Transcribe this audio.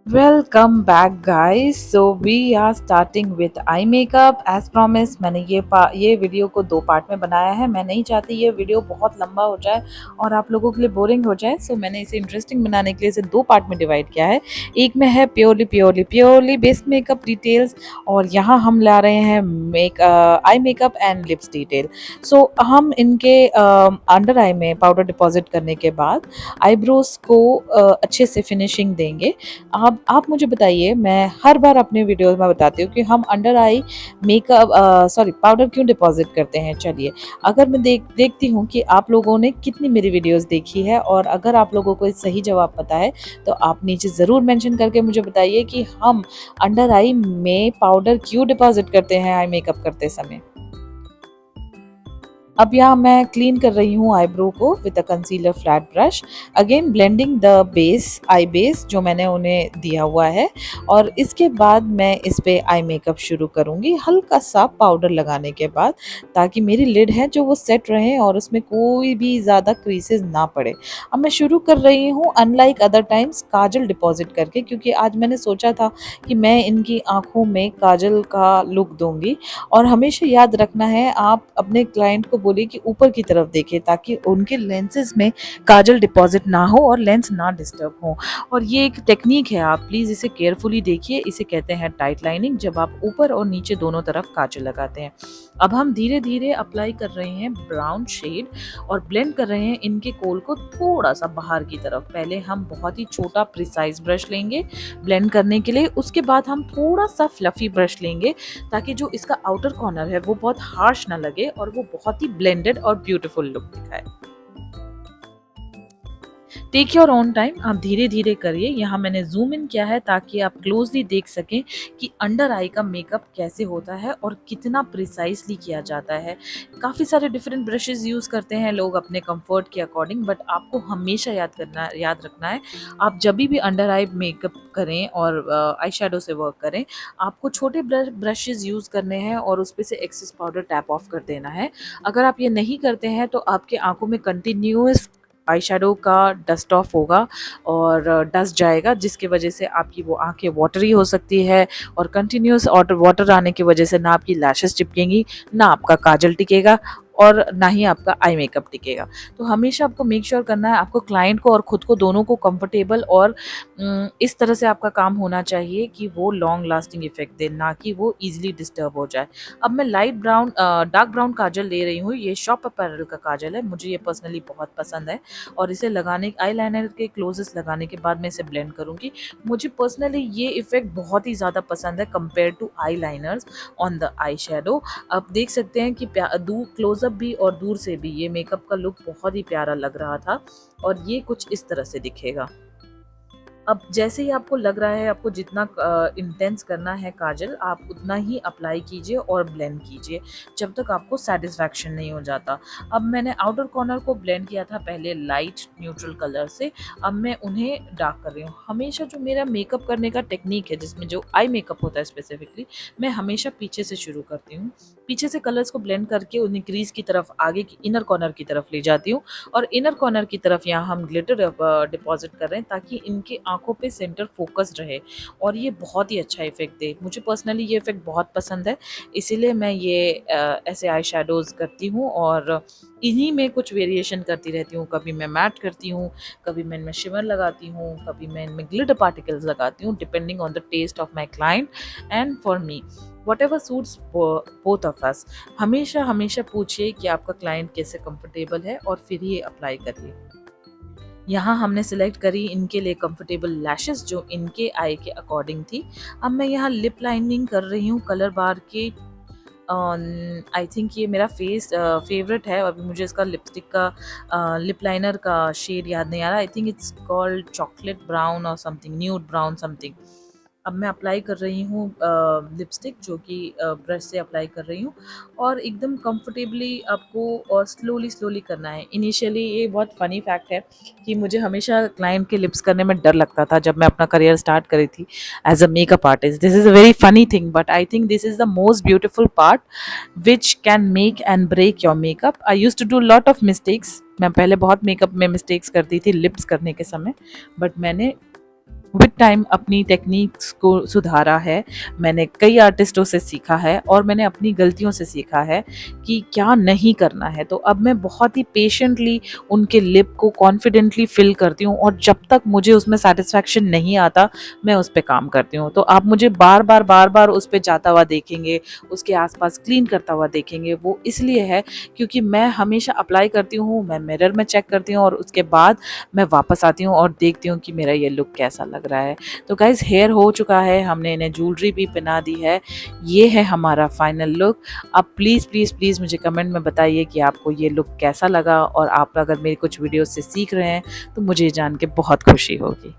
Welcome back guys. So we are starting with eye makeup as promise. मैंने ये video को दो part में बनाया है। मैं नहीं चाहती ये वीडियो बहुत लंबा हो जाए और आप लोगों के लिए बोरिंग हो जाए। सो मैंने इसे इंटरेस्टिंग बनाने के लिए इसे दो पार्ट में डिवाइड किया है। एक में है प्योरली बेस मेकअप डिटेल्स और यहाँ हम ला रहे हैं eye makeup and lips detail. So हम इनके अंडर आई में पाउडर डिपॉजिट करने के बाद आईब्रोज को अच्छे से फिनिशिंग देंगे। आप मुझे बताइए, मैं हर बार अपने वीडियोस में बताती हूँ कि हम अंडर आई मेकअप पाउडर क्यों डिपॉजिट करते हैं। चलिए, अगर मैं देखती हूँ कि आप लोगों ने कितनी मेरी वीडियोस देखी है और अगर आप लोगों को सही जवाब पता है तो आप नीचे ज़रूर मेंशन करके मुझे बताइए कि हम अंडर आई में पाउडर क्यों डिपॉजिट करते हैं आई मेकअप करते समय। अब यहाँ मैं क्लीन कर रही हूँ आईब्रो को with a concealer flat brush. Again blending the base, I base जो मैंने उन्हें दिया हुआ है। और इसके बाद मैं इस पे आई मेकअप शुरू करूँगी हल्का सा पाउडर लगाने के बाद, ताकि मेरी लिड है जो वो सेट रहे और उसमें कोई भी ज़्यादा क्रीसेस ना पड़े। अब मैं शुरू कर रही हूँ अनलाइक अदर टाइम्स काजल डिपॉजिट करके, क्योंकि आज मैंने सोचा था कि मैं इनकी आँखों में काजल का लुक दूंगी। और हमेशा याद रखना है, आप अपने क्लाइंट को बोलिए कि ऊपर की तरफ देखे ताकि उनके लेंसेज में काजल डिपॉजिट ना हो और लेंस ना डिस्टर्ब हो। और ये एक टेक्निक है, आप प्लीज़ इसे केयरफुली देखिए। इसे कहते हैं टाइट लाइनिंग, जब आप ऊपर और नीचे दोनों तरफ काजल लगाते हैं। अब हम धीरे धीरे अप्लाई कर रहे हैं ब्राउन शेड और ब्लेंड कर रहे हैं इनके कोल को थोड़ा सा बाहर की तरफ। पहले हम बहुत ही छोटा प्रिसाइज ब्रश लेंगे ब्लेंड करने के लिए, उसके बाद हम थोड़ा सा फ्लफी ब्रश लेंगे ताकि जो इसका आउटर कॉर्नर है वो बहुत हार्श ना लगे और वो बहुत ही ब्लेंडेड और ब्यूटीफुल लुक दिखाए। टेक योर ओन टाइम, आप धीरे धीरे करिए। यहाँ मैंने जूम इन किया है ताकि आप क्लोजली देख सकें कि अंडर आई का मेकअप कैसे होता है और कितना प्रिसाइसली किया जाता है। काफ़ी सारे डिफरेंट ब्रशेस यूज़ करते हैं लोग अपने कंफर्ट के अकॉर्डिंग, बट आपको हमेशा याद रखना है, आप जब भी अंडर आई मेकअप करें और आई शेडो से वर्क करें, आपको छोटे ब्रशेस यूज़ करने हैं और उस पर से एक्सेस पाउडर टैप ऑफ कर देना है। अगर आप ये नहीं करते हैं तो आपकी आंखों में कंटिन्यूस आई शेडो का डस्ट ऑफ होगा और डस्ट जाएगा, जिसकी वजह से आपकी वो आंखें वाटरी हो सकती है और कंटिन्यूस वाटर आने की वजह से ना आपकी लैशेस चिपकेंगी, ना आपका काजल टिकेगा और ना ही आपका आई मेकअप टिकेगा। तो हमेशा आपको मेक श्योर करना है, आपको क्लाइंट को और खुद को दोनों को कंफर्टेबल और इस तरह से आपका काम होना चाहिए कि वो लॉन्ग लास्टिंग इफेक्ट दे, ना कि वो ईजिली डिस्टर्ब हो जाए। अब मैं डार्क ब्राउन काजल ले रही हूँ। ये शॉप अपैरल का काजल है, मुझे ये पर्सनली बहुत पसंद है और इसे लगाने आईलाइनर के क्लोजेस्ट लगाने के बाद मैं इसे ब्लेंड करूँगी। मुझे पर्सनली ये इफेक्ट बहुत ही ज़्यादा पसंद है compare to eye liners on the eye shadow. आप देख सकते हैं कि दूर क्लोजअप भी और दूर से भी ये मेकअप का लुक बहुत ही प्यारा लग रहा था और ये कुछ इस तरह से दिखेगा। अब जैसे ही आपको लग रहा है आपको जितना इंटेंस करना है काजल, आप उतना ही अप्लाई कीजिए और ब्लेंड कीजिए जब तक आपको सेटिस्फैक्शन नहीं हो जाता। अब मैंने आउटर कॉर्नर को ब्लेंड किया था पहले लाइट न्यूट्रल कलर से, अब मैं उन्हें डार्क कर रही हूँ। हमेशा जो मेरा मेकअप करने का टेक्निक है, जिसमें जो आई मेकअप होता है स्पेसिफिकली, मैं हमेशा पीछे से शुरू करती हूँ। पीछे से कलर्स को ब्लेंड करके उन्हें क्रीज की तरफ, आगे की इनर कॉर्नर की तरफ ले जाती हूँ और इनर कॉर्नर की तरफ यहाँ हम ग्लिटर डिपॉजिट कर रहे हैं ताकि इनके आंखों पे सेंटर फोकस रहे और ये बहुत ही अच्छा इफेक्ट दे। मुझे पर्सनली ये इफेक्ट बहुत पसंद है, इसीलिए मैं ये ऐसे आई शेडोज करती हूँ और इन्हीं में कुछ वेरिएशन करती रहती हूँ। कभी मैं मैट करती हूँ, कभी मैं इनमें शिमर लगाती हूँ, कभी मैं इनमें ग्लिटर पार्टिकल्स लगाती हूँ, depending on the taste of my client and for me whatever suits both of us। हमेशा हमेशा पूछिए कि आपका क्लाइंट कैसे कंफर्टेबल है और फिर ही अप्लाई करिए। यहाँ हमने सिलेक्ट करी इनके लिए कंफर्टेबल लैशेस जो इनके आई के अकॉर्डिंग थी। अब मैं यहाँ लिप लाइनिंग कर रही हूँ कलर बार के। आई थिंक ये मेरा फेवरेट है। अभी मुझे इसका लिपस्टिक का लिप लाइनर का शेड याद नहीं आ रहा। I think it's called chocolate brown और समथिंग, न्यूड ब्राउन समथिंग। अब मैं अप्लाई कर रही हूँ लिपस्टिक, जो कि ब्रश से अप्लाई कर रही हूँ और एकदम कंफर्टेबली आपको और स्लोली स्लोली करना है। इनिशियली ये बहुत फ़नी फैक्ट है कि मुझे हमेशा क्लाइंट के लिप्स करने में डर लगता था जब मैं अपना करियर स्टार्ट करी थी as a makeup artist. This is a very funny thing, but I think this is the most beautiful part which can make and break your makeup. I use to do lot of mistakes. मैं पहले बहुत makeup में mistakes करती थी lips करने के समय, but मैंने विद टाइम अपनी टेक्निक्स को सुधारा है। मैंने कई आर्टिस्टों से सीखा है और मैंने अपनी गलतियों से सीखा है कि क्या नहीं करना है। तो अब मैं बहुत ही पेशेंटली उनके लिप को कॉन्फिडेंटली फिल करती हूँ और जब तक मुझे उसमें सैटिस्फैक्शन नहीं आता, मैं उस पे काम करती हूँ। तो आप मुझे बार-बार उस पे जाता हुआ देखेंगे, उसके आस-पास क्लीन करता हुआ देखेंगे। वो इसलिए है क्योंकि मैं हमेशा अप्लाई करती हूँ, मैं मिरर में चेक करती हूँ और उसके बाद मैं वापस आती हूँ और देखती हूँ कि मेरा ये लुक कैसा लग रहा है। तो गाइज़ हेयर हो चुका है, हमने इन्हें ज्वेलरी भी पहना दी है। ये है हमारा फाइनल लुक। आप प्लीज़ मुझे कमेंट में बताइए कि आपको ये लुक कैसा लगा और आप अगर मेरी कुछ वीडियो से सीख रहे हैं तो मुझे जान के बहुत खुशी होगी।